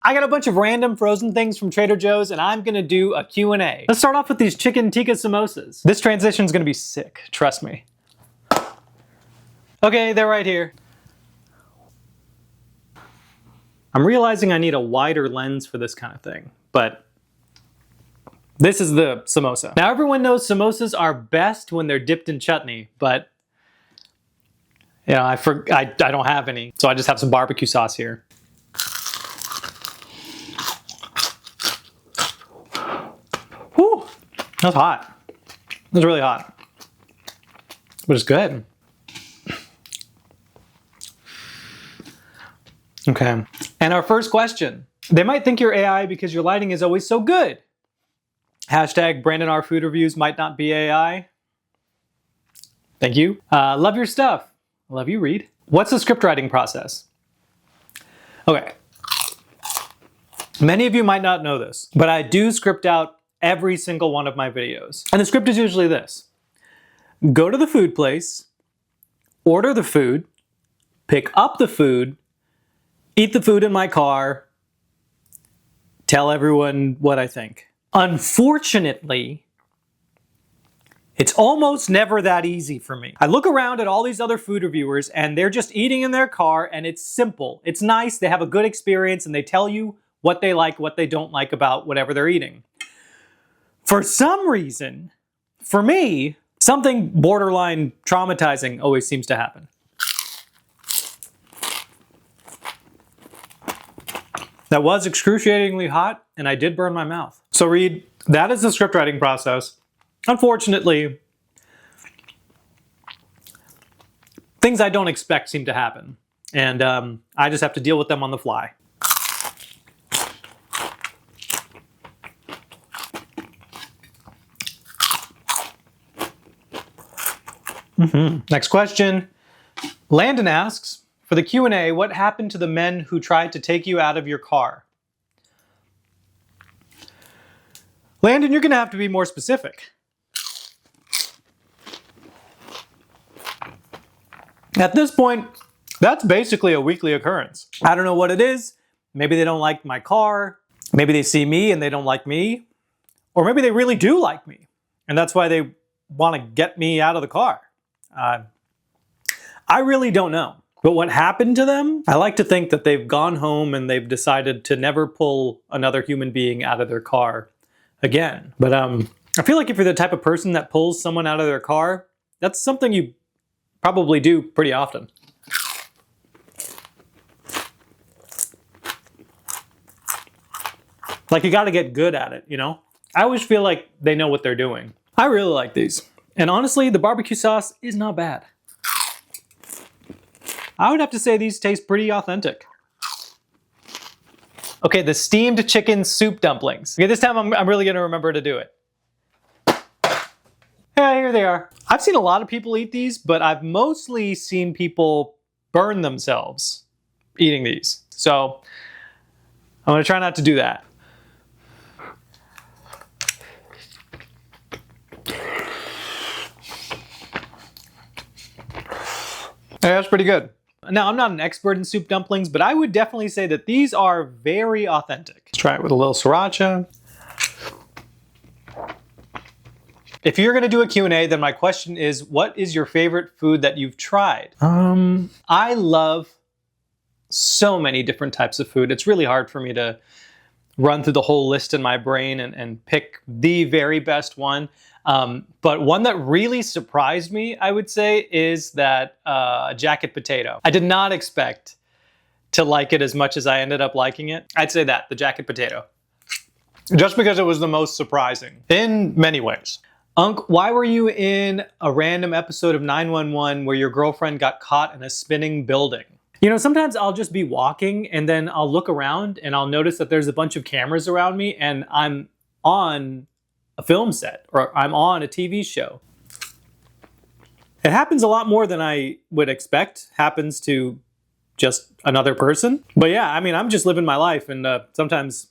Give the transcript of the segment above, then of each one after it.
I got a bunch of random frozen things from Trader Joe's and I'm gonna do a Q&A. Let's start off with these chicken tikka samosas. This transition's gonna be sick, trust me. Okay, they're right here. I'm realizing I need a wider lens for this kind of thing, but this is the samosa. Now everyone knows samosas are best when they're dipped in chutney, but you know, I don't have any, so I just have some barbecue sauce here. Whew, that's hot. That's really hot, but it's good. Okay, and our first question. They might think you're AI because your lighting is always so good. Hashtag brandon.r.food reviews might not be AI. Thank you. Love your stuff. Love you, Reed. What's the script writing process? Okay. Many of you might not know this, but I do script out every single one of my videos. And the script is usually this. Go to the food place, order the food, pick up the food, eat the food in my car, tell everyone what I think. Unfortunately, it's almost never that easy for me. I look around at all these other food reviewers and they're just eating in their car and it's simple. It's nice, they have a good experience and they tell you what they like, what they don't like about whatever they're eating. For some reason, for me, something borderline traumatizing always seems to happen. That was excruciatingly hot, and I did burn my mouth. So Reed, that is the script writing process. Unfortunately, things I don't expect seem to happen, and I just have to deal with them on the fly. Next question. Landon asks, for the Q&A, what happened to the men who tried to take you out of your car? Landon, you're gonna have to be more specific. At this point, that's basically a weekly occurrence. I don't know what it is. Maybe they don't like my car. Maybe they see me and they don't like me. Or maybe they really do like me. And that's why they want to get me out of the car. I really don't know. But what happened to them? I like to think that they've gone home and they've decided to never pull another human being out of their car again. But I feel like if you're the type of person that pulls someone out of their car, that's something you probably do pretty often. Like you gotta get good at it, you know? I always feel like they know what they're doing. I really like these. And honestly, the barbecue sauce is not bad. I would have to say these taste pretty authentic. Okay, the steamed chicken soup dumplings. Okay, this time I'm really gonna remember to do it. Yeah, here they are. I've seen a lot of people eat these, but I've mostly seen people burn themselves eating these. So I'm gonna try not to do that. Yeah, that's pretty good. Now, I'm not an expert in soup dumplings, but I would definitely say that these are very authentic. Let's try it with a little sriracha. If you're gonna do a Q&A, then my question is, what is your favorite food that you've tried? I love so many different types of food. It's really hard for me to run through the whole list in my brain and pick the very best one. But one that really surprised me, I would say, is that jacket potato. I did not expect to like it as much as I ended up liking it. I'd say that, the jacket potato. Just because it was the most surprising, in many ways. Unc, why were you in a random episode of 911 where your girlfriend got caught in a spinning building? You know, sometimes I'll just be walking and then I'll look around and I'll notice that there's a bunch of cameras around me and I'm on a film set or I'm on a TV show. It happens a lot more than I would expect happens to just another person. But yeah, I mean, I'm just living my life and sometimes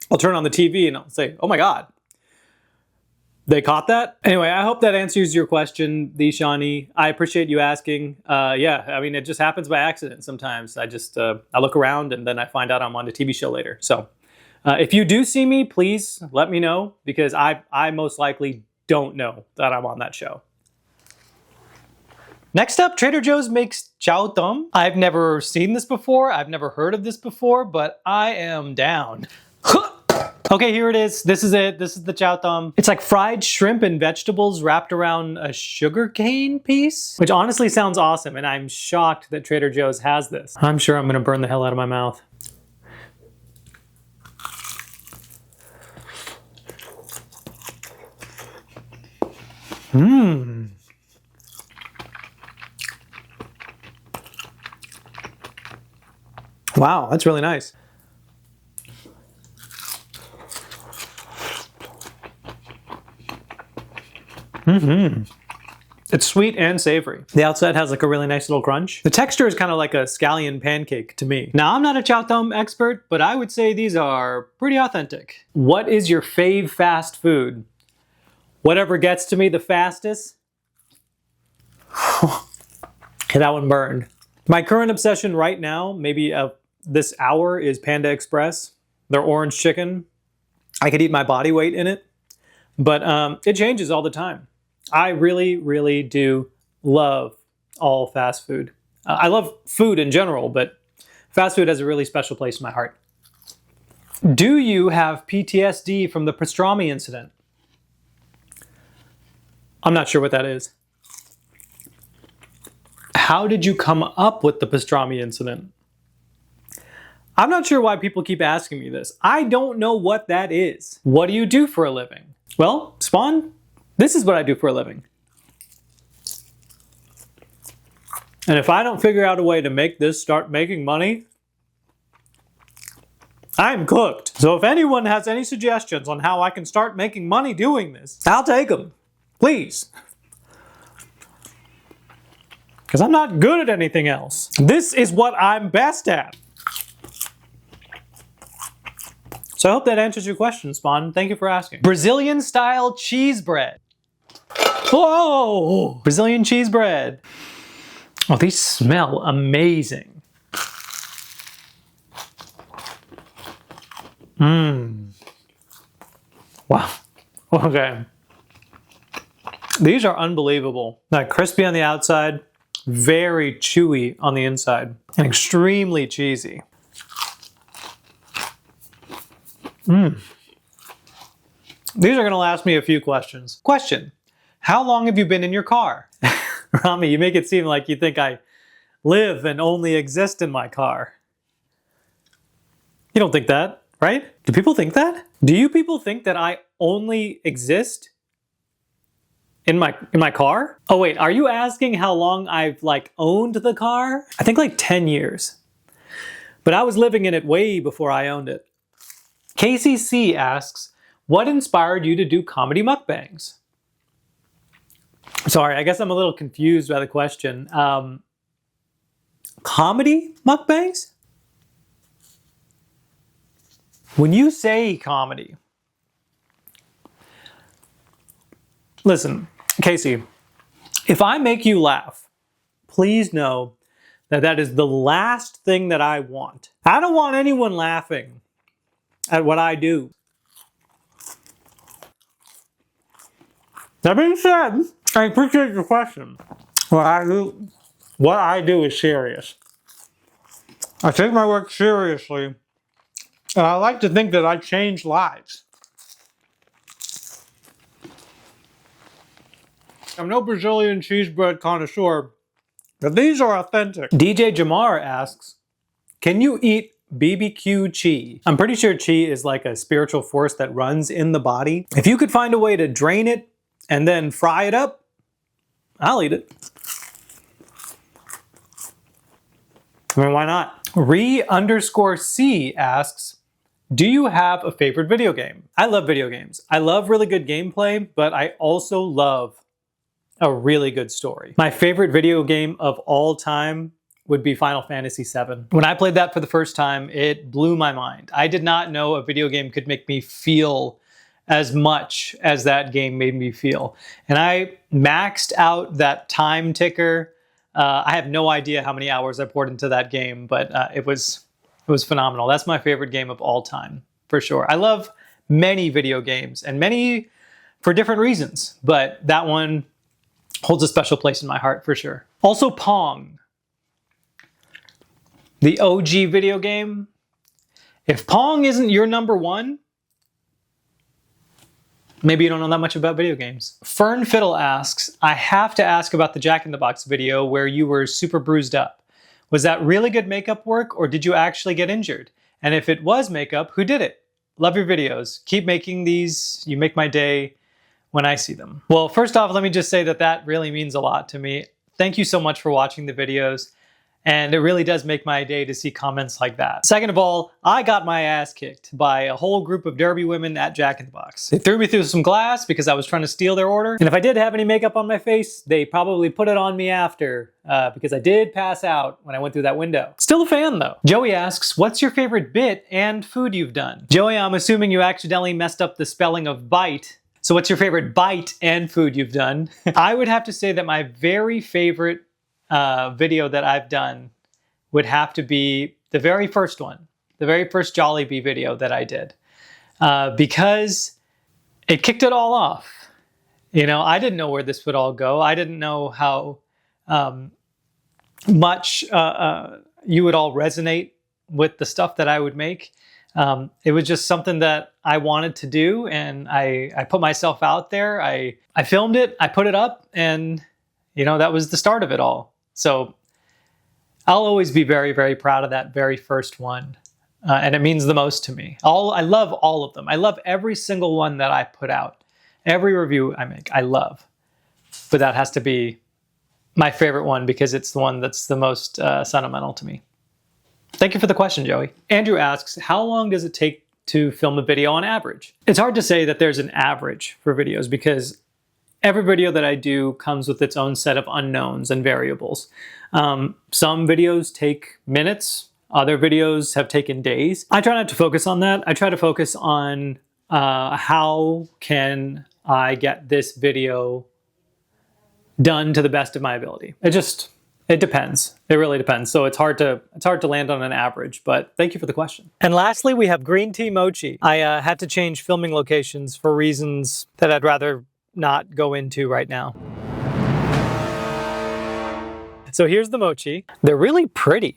I'll turn on the TV and I'll say, oh my God, They caught that? Anyway, I hope that answers your question, Dishani. I appreciate you asking. Yeah, I mean, it just happens by accident sometimes. I look around and then I find out I'm on a TV show later. So if you do see me, please let me know, because I most likely don't know that I'm on that show. Next up, Trader Joe's makes Chaoam. I've never seen this before. I've never heard of this before, but I am down. Okay, here it is. This is it. This is the Chaoam. It's like fried shrimp and vegetables wrapped around a sugarcane piece, which honestly sounds awesome, and I'm shocked that Trader Joe's has this. I'm sure I'm gonna burn the hell out of my mouth. Mmm. Wow, that's really nice. It's sweet and savory. The outside has like a really nice little crunch. The texture is kind of like a scallion pancake to me. Now, I'm not a Chaoam expert, but I would say these are pretty authentic. What is your fave fast food? Whatever gets to me the fastest. Okay, that one burned. My current obsession right now, maybe this hour, is Panda Express. Their orange chicken. I could eat my body weight in it, but it changes all the time. I really, really do love all fast food. I love food in general, but fast food has a really special place in my heart. Do you have PTSD from the pastrami incident? I'm not sure what that is. How did you come up with the pastrami incident? I'm not sure why people keep asking me this. I don't know what that is. What do you do for a living? Well, Spawn, this is what I do for a living. And if I don't figure out a way to make this start making money, I'm cooked. So if anyone has any suggestions on how I can start making money doing this, I'll take them. Please. Because I'm not good at anything else. This is what I'm best at. So I hope that answers your question, Spawn. Thank you for asking. Brazilian style cheese bread. Whoa! Brazilian cheese bread. Oh, these smell amazing. Mmm. Wow. Okay. These are unbelievable. Like crispy on the outside, very chewy on the inside, and extremely cheesy. Mmm. These are gonna last me a few questions. Question: how long have you been in your car? Rami, you make it seem like you think I live and only exist in my car. You don't think that, right? Do people think that? Do you people think that I only exist in my car? Oh wait, are you asking how long I've like owned the car? I think like 10 years. But I was living in it way before I owned it. KCC asks, what inspired you to do comedy mukbangs? Sorry, I guess I'm a little confused by the question. Comedy mukbangs? When you say comedy, listen, Casey, if I make you laugh, please know that that is the last thing that I want. I don't want anyone laughing at what I do. That being said, I appreciate your question. What I do is serious. I take my work seriously, and I like to think that I change lives. I'm no Brazilian cheese bread connoisseur, but these are authentic. DJ Jamar asks, can you eat BBQ chi? I'm pretty sure chi is like a spiritual force that runs in the body. If you could find a way to drain it and then fry it up, I'll eat it. I mean, why not? Re_C asks, do you have a favorite video game? I love video games. I love really good gameplay, but I also love a really good story. My favorite video game of all time would be Final Fantasy VII. When I played that for the first time, it blew my mind. I did not know a video game could make me feel as much as that game made me feel. And I maxed out that time ticker. I have no idea how many hours I poured into that game, but it was phenomenal. That's my favorite game of all time, for sure. I love many video games, and many for different reasons, but that one holds a special place in my heart, for sure. Also, Pong. The OG video game. If Pong isn't your number one, maybe you don't know that much about video games. Fern Fiddle asks, I have to ask about the Jack in the Box video where you were super bruised up. Was that really good makeup work, or did you actually get injured? And if it was makeup, who did it? Love your videos. Keep making these. You make my day when I see them. Well, first off, let me just say that that really means a lot to me. Thank you so much for watching the videos. And it really does make my day to see comments like that. Second of all, I got my ass kicked by a whole group of derby women at Jack in the Box. They threw me through some glass because I was trying to steal their order. And if I did have any makeup on my face, they probably put it on me after because I did pass out when I went through that window. Still a fan though. Joey asks, what's your favorite bit and food you've done? Joey, I'm assuming you accidentally messed up the spelling of bite. So what's your favorite bite and food you've done? I would have to say that my very favorite video that I've done would have to be the very first one, the very first Jollibee video that I did, because it kicked it all off. You know, I didn't know where this would all go. I didn't know how much you would all resonate with the stuff that I would make. It was just something that I wanted to do, and I put myself out there. I filmed it, I put it up, and you know, that was the start of it all. So I'll always be very, very proud of that very first one. And it means the most to me. I love all of them. I love every single one that I put out. Every review I make, I love. But that has to be my favorite one because it's the one that's the most sentimental to me. Thank you for the question, Joey. Andrew asks, how long does it take to film a video on average? It's hard to say that there's an average for videos because every video that I do comes with its own set of unknowns and variables. Some videos take minutes. Other videos have taken days. I try not to focus on that. I try to focus on how can I get this video done to the best of my ability. It depends. It really depends. So it's hard to land on an average, but thank you for the question. And lastly, we have green tea mochi. I had to change filming locations for reasons that I'd rather not go into right now. So here's the mochi. They're really pretty.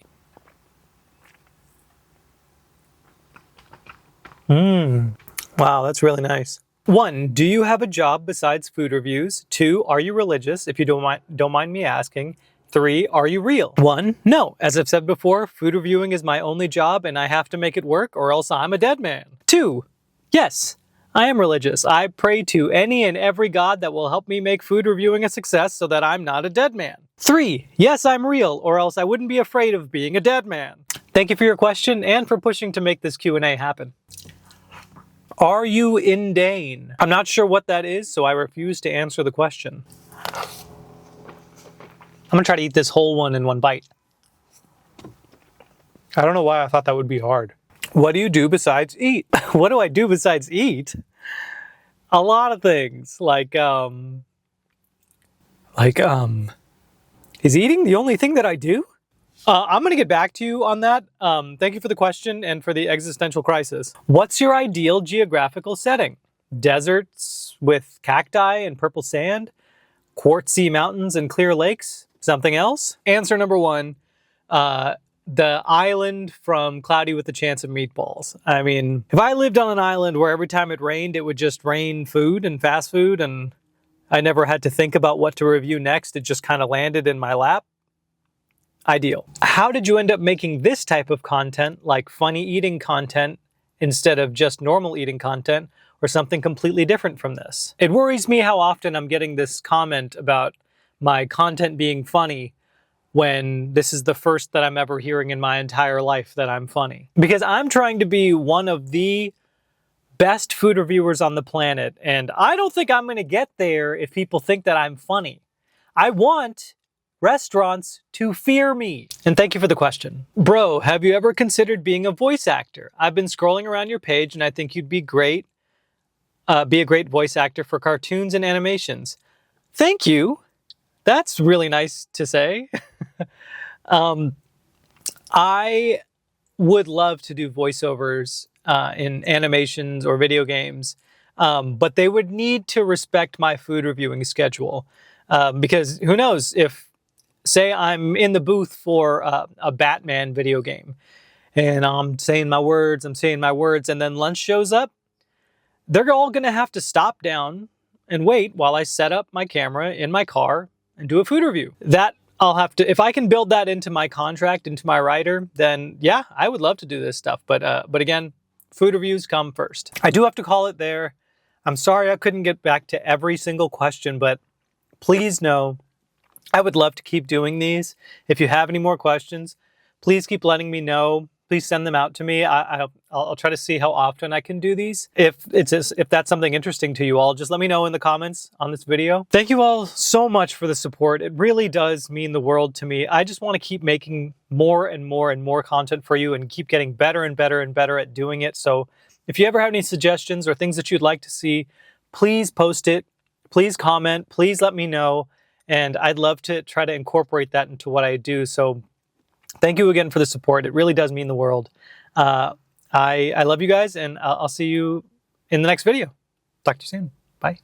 Wow, that's really nice. 1, do you have a job besides food reviews? 2, are you religious, if you don't mind me asking? 3, are you real? 1, no. As I've said before, food reviewing is my only job and I have to make it work or else I'm a dead man. 2, yes. I am religious. I pray to any and every God that will help me make food reviewing a success so that I'm not a dead man. 3, yes, I'm real, or else I wouldn't be afraid of being a dead man. Thank you for your question and for pushing to make this Q&A happen. Are you indane? I'm not sure what that is, so I refuse to answer the question. I'm gonna try to eat this whole one in one bite. I don't know why I thought that would be hard. What do you do besides eat? What do I do besides eat? A lot of things, is eating the only thing that I do? I'm going to get back to you on that. Thank you for the question and for the existential crisis. What's your ideal geographical setting? Deserts with cacti and purple sand? Quartzy mountains and clear lakes? Something else? Answer number 1, the island from Cloudy with a Chance of Meatballs. I mean, if I lived on an island where every time it rained, it would just rain food and fast food, and I never had to think about what to review next, it just kind of landed in my lap. Ideal. How did you end up making this type of content, like funny eating content, instead of just normal eating content, or something completely different from this? It worries me how often I'm getting this comment about my content being funny when this is the first that I'm ever hearing in my entire life that I'm funny. Because I'm trying to be one of the best food reviewers on the planet, and I don't think I'm going to get there if people think that I'm funny. I want restaurants to fear me. And thank you for the question. Bro, have you ever considered being a voice actor? I've been scrolling around your page and I think you'd be great be a great voice actor for cartoons and animations. Thank you. That's really nice to say. I would love to do voiceovers in animations or video games, but they would need to respect my food reviewing schedule. Because who knows if, say, I'm in the booth for a Batman video game and I'm saying my words, and then lunch shows up, they're all going to have to stop down and wait while I set up my camera in my car and do a food review. That I'll have to, if I can build that into my contract, into my rider, then yeah, I would love to do this stuff. But again, food reviews come first. I do have to call it there. I'm sorry I couldn't get back to every single question, but please know I would love to keep doing these. If you have any more questions, please keep letting me know. Please send them out to me. I'll try to see how often I can do these. If that's something interesting to you all, just let me know in the comments on this video. Thank you all so much for the support. It really does mean the world to me. I just want to keep making more and more and more content for you and keep getting better and better and better at doing it. So if you ever have any suggestions or things that you'd like to see, please post it. Please comment. Please let me know. And I'd love to try to incorporate that into what I do. So thank you again for the support. It really does mean the world. I love you guys, and I'll see you in the next video. Talk to you soon. Bye.